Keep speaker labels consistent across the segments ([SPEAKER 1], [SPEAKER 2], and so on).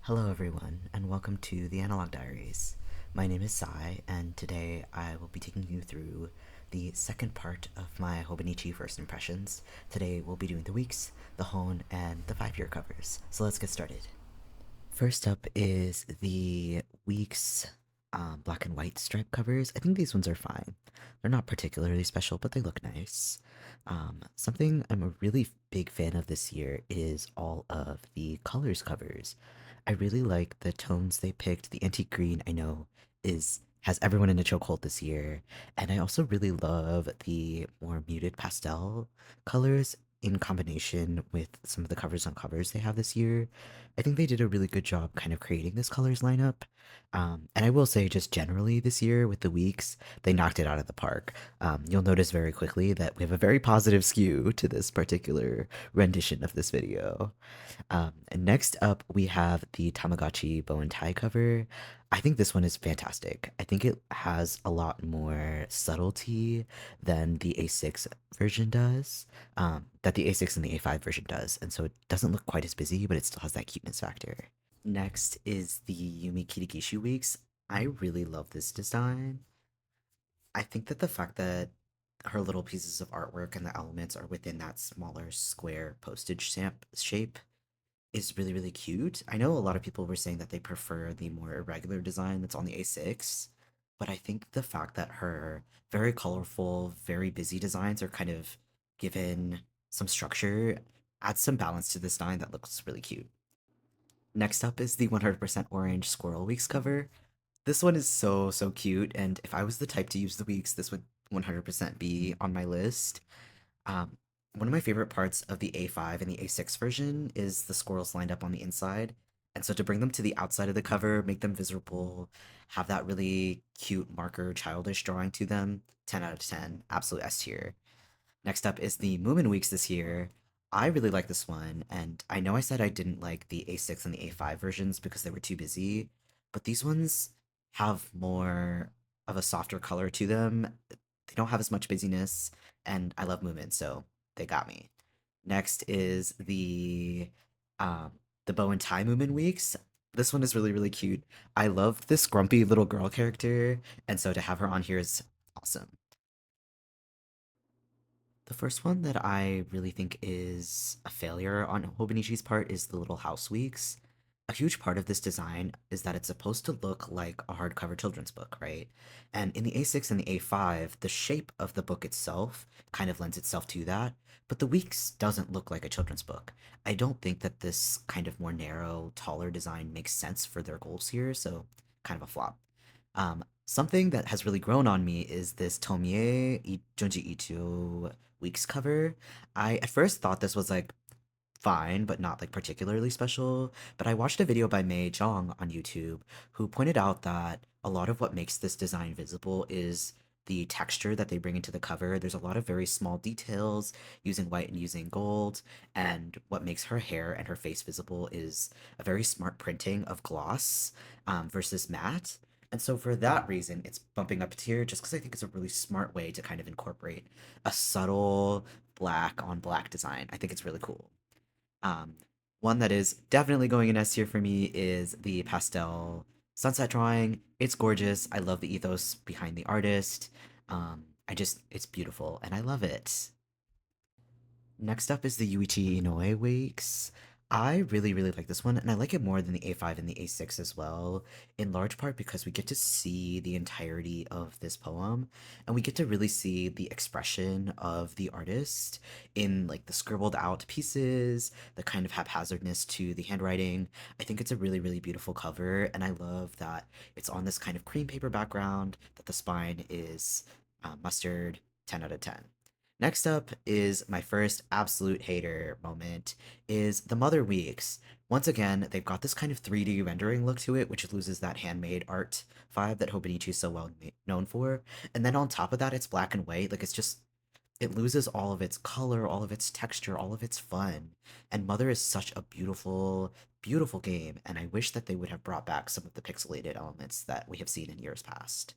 [SPEAKER 1] Hello, everyone, and welcome to the Analogue Diaries. My name is Sai, and today I will be taking you through the second part of my Hobonichi first impressions. Today we'll be doing the weeks, the Hone, and the 5-year covers. So let's get started. First up is the weeks black and white stripe covers. I think these ones are fine. They're not particularly special, but they look nice. Something I'm a really big fan of this year is all of the colors covers. I really like the tones they picked. The antique green, I know, is has everyone in a chokehold this year, and I also really love the more muted pastel colors in combination with some of the covers on covers they have this year. I think they did a really good job kind of creating this colors lineup. And I will say, just generally this year with the weeks, they knocked it out of the park. You'll notice very quickly that we have a very positive skew to this particular rendition of this video. And next up, we have the Tamagotchi bow and tie cover. I think this one is fantastic. I think it has a lot more subtlety than the A6 version does, that the A6 and the A5 version does. And so it doesn't look quite as busy, but it still has that cuteness factor. Next is the Yumi Kirigishi Weeks. I really love this design. I think that the fact that her little pieces of artwork and the elements are within that smaller square postage stamp shape is really, really cute. I know a lot of people were saying that they prefer the more irregular design that's on the A6, but I think the fact that her very colorful, very busy designs are kind of given some structure adds some balance to this design that looks really cute. Next up is the 100% Orange Squirrel Weeks cover. This one is so, so cute, and if I was the type to use the weeks, this would 100% be on my list. Um, One of my favorite parts of the A5 and the A6 version is the squirrels lined up on the inside. And so to bring them to the outside of the cover, make them visible, have that really cute marker childish drawing to them, 10 out of 10, absolute S tier. Next up is the Moomin Weeks this year. I really like this one, and I know I said I didn't like the A6 and the A5 versions because they were too busy, but these ones have more of a softer color to them. They don't have as much busyness, and I love Moomin, so they got me. Next is um the bow and tie Moomin Weeks. This one is really, really cute. I love this grumpy little girl character, and so to have her on here is awesome. The first one that I really think is a failure on Hobonichi's part is the Little House Weeks. A huge part of this design is that it's supposed to look like a hardcover children's book, right? And in the A6 and the A5, the shape of the book itself kind of lends itself to that, but the Weeks doesn't look like a children's book. I don't think that this kind of more narrow, taller design makes sense for their goals here, so kind of a flop. Something that has really grown on me is this Junji Ito Weeks cover. I at first thought this was like fine, but not like particularly special. But I watched a video by Mei Zhang on YouTube who pointed out that a lot of what makes this design visible is the texture that they bring into the cover. There's a lot of very small details using white and using gold, and what makes her hair and her face visible is a very smart printing of gloss versus matte. And so for that reason, it's bumping up tier just because I think it's a really smart way to kind of incorporate a subtle black on black design. I think it's really cool. Um, One that is definitely going in S tier for me is the pastel sunset drawing. It's gorgeous. I love the ethos behind the artist. It's beautiful and I love it. Next up is the Yuichi Inoue Weeks. I really, really like this one, and I like it more than the A5 and the A6 as well, in large part because we get to see the entirety of this poem, and we get to really see the expression of the artist in like the scribbled out pieces, the kind of haphazardness to the handwriting. I think it's a really, really beautiful cover, and I love that it's on this kind of cream paper background, that the spine is mustard, 10 out of 10. Next up is my first absolute hater moment is the Mother Weeks. Once again, they've got this kind of 3D rendering look to it, which loses that handmade art vibe that Hobonichi is so well known for. And then on top of that, it's black and white. Like it's just it loses all of its color, all of its texture, all of its fun. And Mother is such a beautiful, beautiful game, and I wish that they would have brought back some of the pixelated elements that we have seen in years past.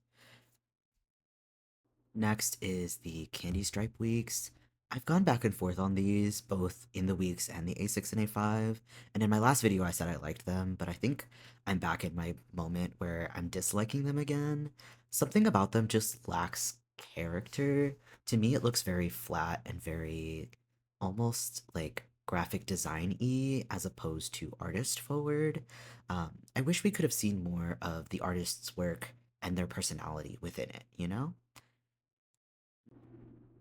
[SPEAKER 1] Next is the Candy Stripe Weeks. I've gone back and forth on these, both in the weeks and the A6 and A5, and in my last video I said I liked them, but I think I'm back in my moment where I'm disliking them again. Something about them just lacks character. To me, it looks very flat and very almost like graphic design-y as opposed to artist forward. I wish we could have seen more of the artist's work and their personality within it, you know?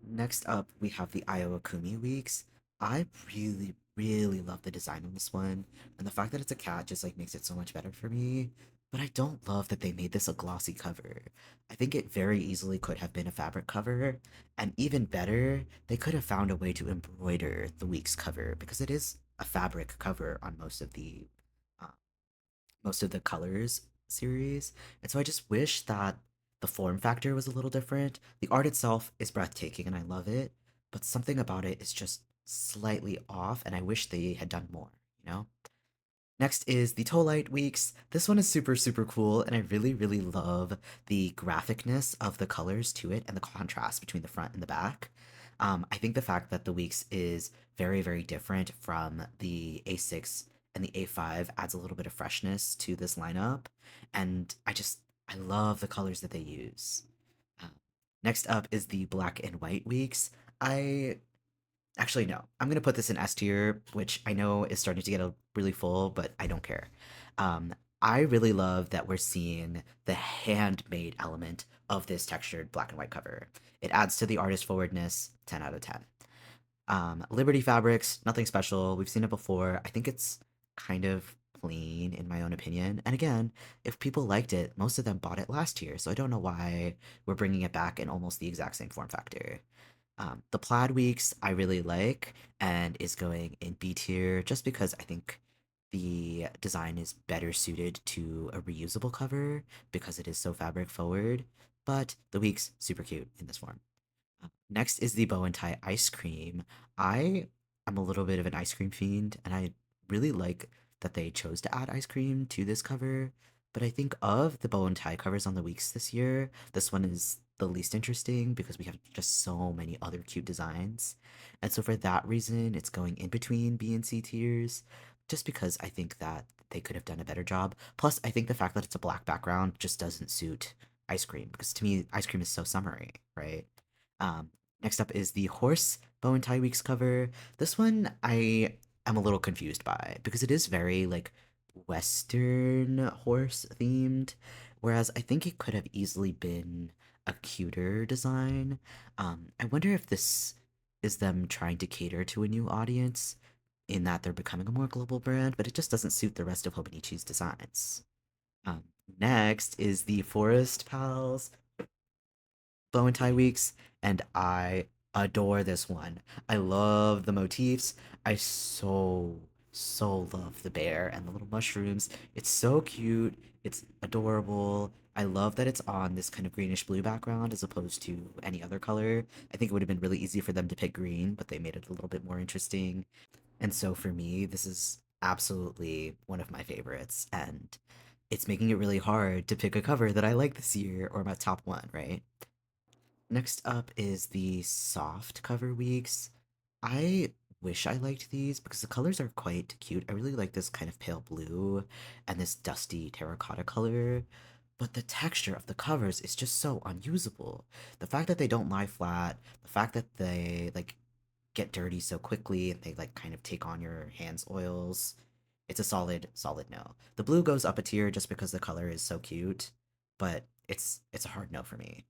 [SPEAKER 1] Next up, we have the Iowa Kumi weeks. I really, really love the design on this one, and the fact that it's a cat just like makes it so much better for me. But I don't love that they made this a glossy cover. I think it very easily could have been a fabric cover, and even better, they could have found a way to embroider the week's cover because it is a fabric cover on uh, most of the colors series. And so I just wish that the form factor was a little different. The art itself is breathtaking and I love it, but something about it is just slightly off and I wish they had done more, you know? Next is the Tollite Weeks. This one is super, super cool, and I really, really love the graphicness of the colors to it and the contrast between the front and the back. I think the fact that the Weeks is very, very different from the A6 and the A5 adds a little bit of freshness to this lineup, and I love the colors that they use. Uh, Next up is the Black and White Weeks. I Actually, no. I'm gonna put this in S tier, which I know is starting to get a really full, but I don't care. Um, I really love that we're seeing the handmade element of this textured black and white cover. It adds to the artist forwardness, 10 out of 10. Liberty Fabrics, nothing special. We've seen it before. I think it's kind of plain in my own opinion. And again, if people liked it, most of them bought it last year, so I don't know why we're bringing it back in almost the exact same form factor. The plaid weeks I really like and is going in B tier just because I think the design is better suited to a reusable cover because it is so fabric forward. But the weeks super cute in this form. Next is the bow and tie ice cream. I am a little bit of an ice cream fiend, and I really like that they chose to add ice cream to this cover. But I think of the bow and tie covers on the weeks this year, this one is the least interesting because we have just so many other cute designs. And so for that reason, it's going in between B and C tiers, just because I think that they could have done a better job. Plus, I think the fact that it's a black background just doesn't suit ice cream because to me, ice cream is so summery, right? Um, Next up is the Horse Bow and Tie Weeks cover. This one I am a little confused by because it is very like Western horse themed, whereas I think it could have easily been a cuter design. I wonder if this is them trying to cater to a new audience in that they're becoming a more global brand, but it just doesn't suit the rest of Hobonichi's designs. Um, Next is the Forest Pals bow and tie weeks, and I adore this one. I love the motifs. I so love the bear and the little mushrooms. It's so cute. It's adorable. I love that it's on this kind of greenish blue background as opposed to any other color. I think it would have been really easy for them to pick green, but they made it a little bit more interesting. And so for me, this is absolutely one of my favorites, and it's making it really hard to pick a cover that I like this year or my top one, right? Next up is the soft cover weeks. I wish I liked these because the colors are quite cute. I really like this kind of pale blue and this dusty terracotta color, but the texture of the covers is just so unusable. The fact that they don't lie flat, the fact that they like get dirty so quickly and they like kind of take on your hands oils, it's a solid no. The blue goes up a tier just because the color is so cute, but it's a hard no for me.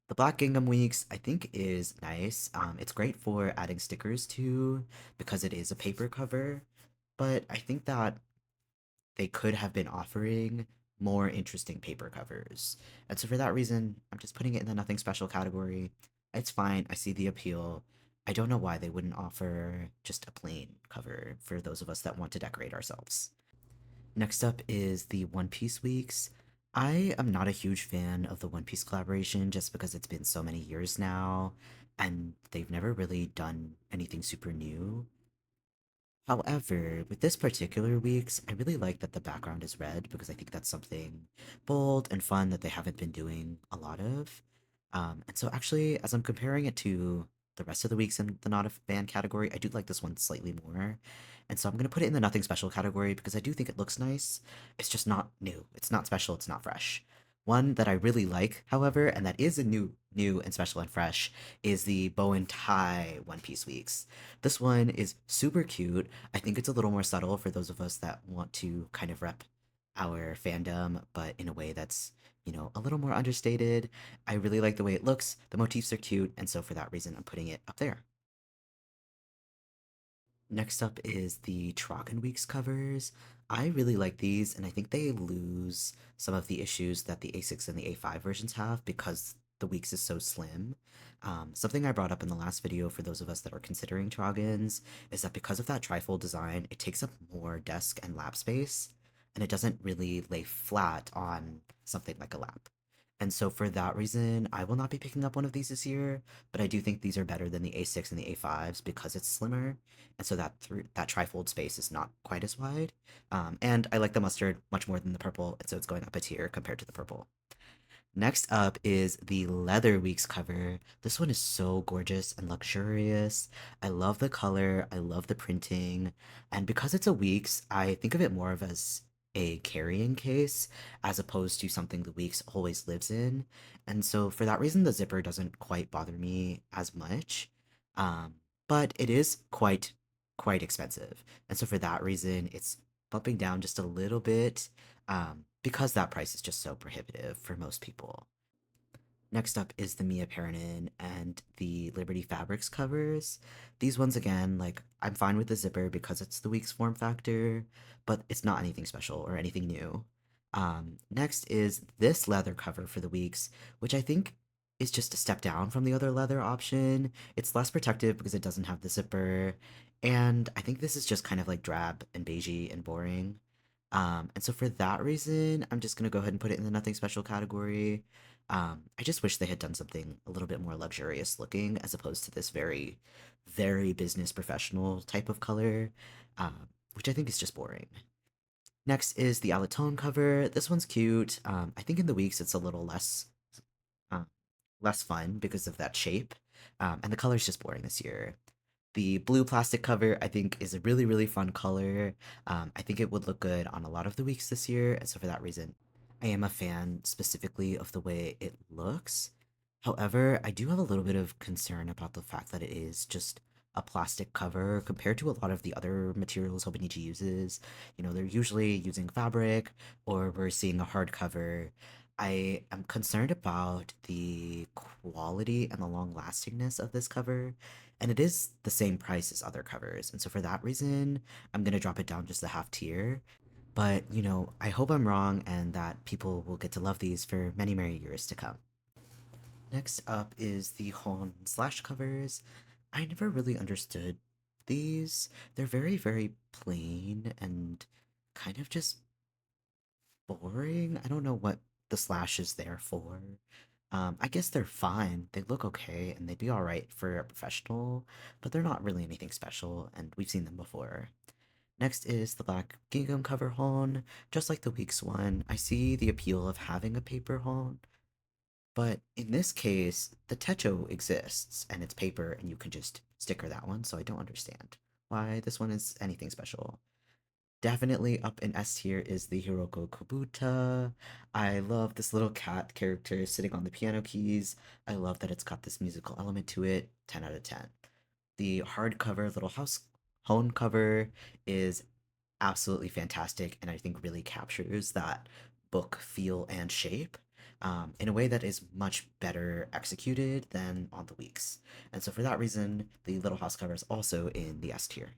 [SPEAKER 1] The Black Gingham Weeks, I think, is nice. It's great for adding stickers to because it is a paper cover, but I think that they could have been offering more interesting paper covers. And so for that reason, I'm just putting it in the nothing special category. It's fine. I see the appeal. I don't know why they wouldn't offer just a plain cover for those of us that want to decorate ourselves. Next up is the One Piece weeks. I am not a huge fan of the One Piece collaboration just because it's been so many years now and they've never really done anything super new. However, with this particular week's, I really like that the background is red because I think that's something bold and fun that they haven't been doing a lot of. And so actually, as I'm comparing it to the rest of the weeks in the not a fan category. I do like this one slightly more. And so I'm going to put it in the nothing special category because I do think it looks nice. It's just not new. It's not special. It's not fresh. One that I really like, however, and that is a new and special and fresh, is the bow and tie One Piece weeks. This one is super cute. I think it's a little more subtle for those of us that want to kind of rep our fandom, but in a way that's, a little more understated. I really like the way it looks. The motifs are cute, and so for that reason, I'm putting it up there. Next up is the Trogan Weeks covers. I really like these, and I think they lose some of the issues that the A6 and the A5 versions have because the Weeks is so slim. Something I brought up in the last video for those of us that are considering Trogans is that because of that trifold design, it takes up more desk and lap space, and it doesn't really lay flat on something like a lap. And so for that reason, I will not be picking up one of these this year, but I do think these are better than the A6 and the A5s because it's slimmer, and so that trifold space is not quite as wide. And I like the mustard much more than the purple, and so it's going up a tier compared to the purple. Next up is the Leather Weeks cover. This one is so gorgeous and luxurious. I love the color, I love the printing, and because it's a Weeks, I think of it more of as a carrying case as opposed to something the Weeks always lives in. And so for that reason, the zipper doesn't quite bother me as much. Um, but it is quite expensive. And so for that reason, it's bumping down just a little bit because that price is just so prohibitive for most people. Next up is the Mia Perinin and the Liberty Fabrics covers. These ones, again, like, I'm fine with the zipper because it's the week's form factor, but it's not anything special or anything new. Next is this leather cover for the weeks, which I think is just a step down from the other leather option. It's less protective because it doesn't have the zipper, and I think this is just kind of like drab and beigey and boring. And so for that reason, I'm just gonna go ahead and put it in the nothing special category. I just wish they had done something a little bit more luxurious looking as opposed to this very business professional type of color, which I think is just boring. Next is the Alatone cover. This one's cute. I think in the weeks it's a little uh, less fun because of that shape, and the color's just boring this year. The blue plastic cover, I think, is a really fun color. I think it would look good on a lot of the weeks this year, and so for that reason, I am a fan specifically of the way it looks. However, I do have a little bit of concern about the fact that it is just a plastic cover compared to a lot of the other materials Hobonichi uses. They're usually using fabric or we're seeing a hardcover. I am concerned about the quality and the long lastingness of this cover, and it is the same price as other covers. And so for that reason, I'm going to drop it down just a half tier. But, I hope I'm wrong and that people will get to love these for many years to come. Next up is the Hon slash covers. I never really understood these. They're very plain and kind of just boring. I don't know what the slash is there for. I guess they're fine. They look okay and they'd be alright for a professional, but they're not really anything special, and we've seen them before. Next is the black gingham cover hone. Just like the week's one, I see the appeal of having a paper hone, but in this case, the techo exists and it's paper and you can just sticker that one, so I don't understand why this one is anything special. Definitely up in S tier is the Hiroko Kobuta. I love this little cat character sitting on the piano keys. I love that it's got this musical element to it. 10 out of 10. The hardcover little house hone cover is absolutely fantastic and I think really captures that book feel and shape in a way that is much better executed than on the weeks. And so for that reason, the little house cover is also in the S tier.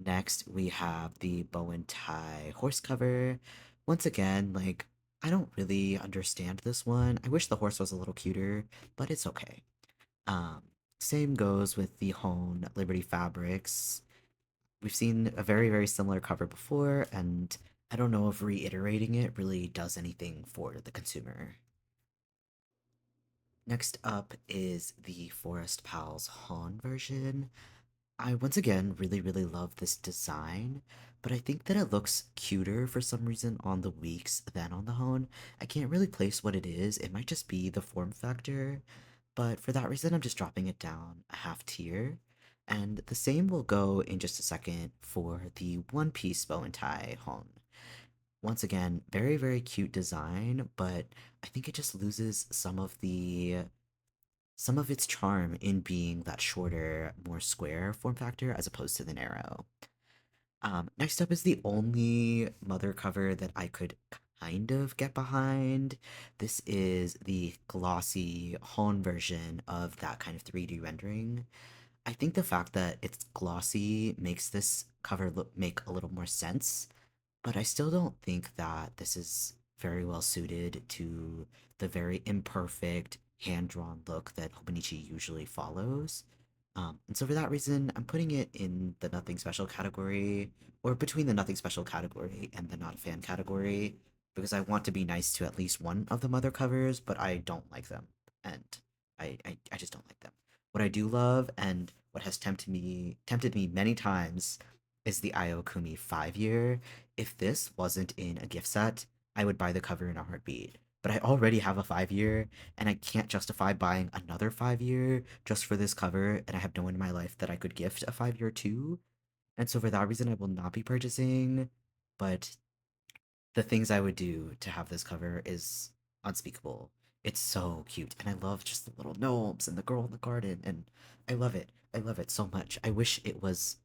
[SPEAKER 1] Next, we have the bow and tie horse cover. Once again, like, I don't really understand this one. I wish the horse was a little cuter, but it's okay. Um, Same goes with the Hone Liberty Fabrics. We've seen a very similar cover before, and I don't know if reiterating it really does anything for the consumer. Next up is the Forest Pals Hone version. I once again really love this design, but I think that it looks cuter for some reason on the weeks than on the hone. I can't really place what it is. It might just be the form factor, but for that reason, I'm just dropping it down a half tier. And the same will go in just a second for the One Piece bow and tie Hon. Once again, very, very cute design, but I think it just loses some of its charm in being that shorter, more square form factor as opposed to the narrow. Next up is the only mother cover that I could kind of get behind. This is the glossy Hon version of that kind of 3D rendering. I think the fact that it's glossy makes this cover make a little more sense, but I still don't think that this is very well suited to the very imperfect, hand drawn look that Hobonichi usually follows. And so for that reason, I'm putting it in the nothing special category, or between the nothing special category and the not a fan category, because I want to be nice to at least one of the mother covers, but I don't like them. And I just don't like them. What I do love and what has tempted me many times is the Ayokumi 5-year. If this wasn't in a gift set, I would buy the cover in a heartbeat. But I already have a 5-year, and I can't justify buying another 5-year just for this cover, and I have no one in my life that I could gift a 5-year to. And so for that reason, I will not be purchasing. But the things I would do to have this cover is unspeakable. It's so cute, and I love just the little gnomes and the girl in the garden, and I love it. I love it so much. I wish it was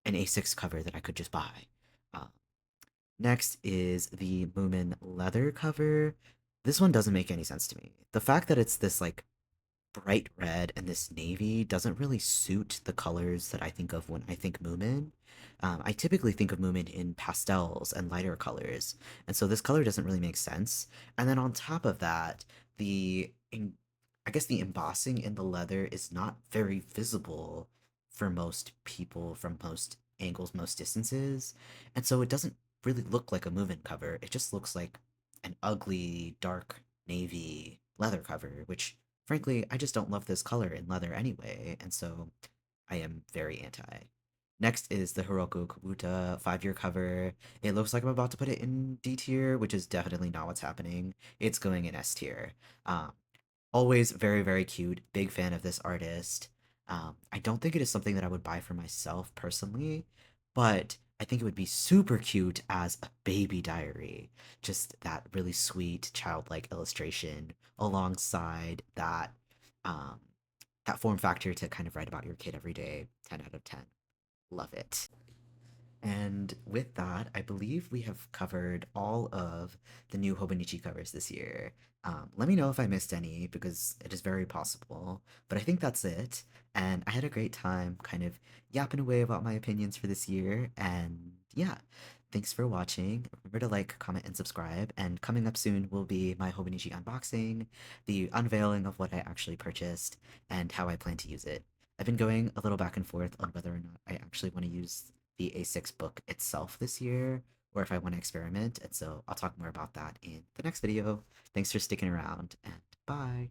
[SPEAKER 1] an A6 cover that I could just buy. Uh, Next is the Moomin leather cover. This one doesn't make any sense to me. The fact that it's this like bright red and this navy doesn't really suit the colors that I think of when I think Moomin. I typically think of Moomin in pastels and lighter colors, and so this color doesn't really make sense. And then on top of that, I guess the embossing in the leather is not very visible for most people from most angles, most distances, and so it doesn't really look like a Moomin cover. It just looks like an ugly, dark navy leather cover, which frankly, I just don't love this color in leather anyway, and so I am very anti. Next is the Hiroko Kabuta 5-year cover. It looks like I'm about to put it in D tier, which is definitely not what's happening. It's going in S tier. Um, Always very, very cute. Big fan of this artist. I don't think it is something that I would buy for myself personally, but I think it would be super cute as a baby diary. Just that really sweet, childlike illustration alongside um, that form factor to kind of write about your kid every day. 10 out of 10. Love it. And with that, I believe we have covered all of the new Hobonichi covers this year. Let me know if I missed any because it is very possible. But I think that's it. And I had a great time kind of yapping away about my opinions for this year. And yeah, thanks for watching. Remember to like, comment, and subscribe. And coming up soon will be my Hobonichi unboxing, the unveiling of what I actually purchased, and how I plan to use it. I've been going a little back and forth on whether or not I actually want to use the A6 book itself this year, or if I want to experiment, and so I'll talk more about that in the next video. Thanks for sticking around, and bye!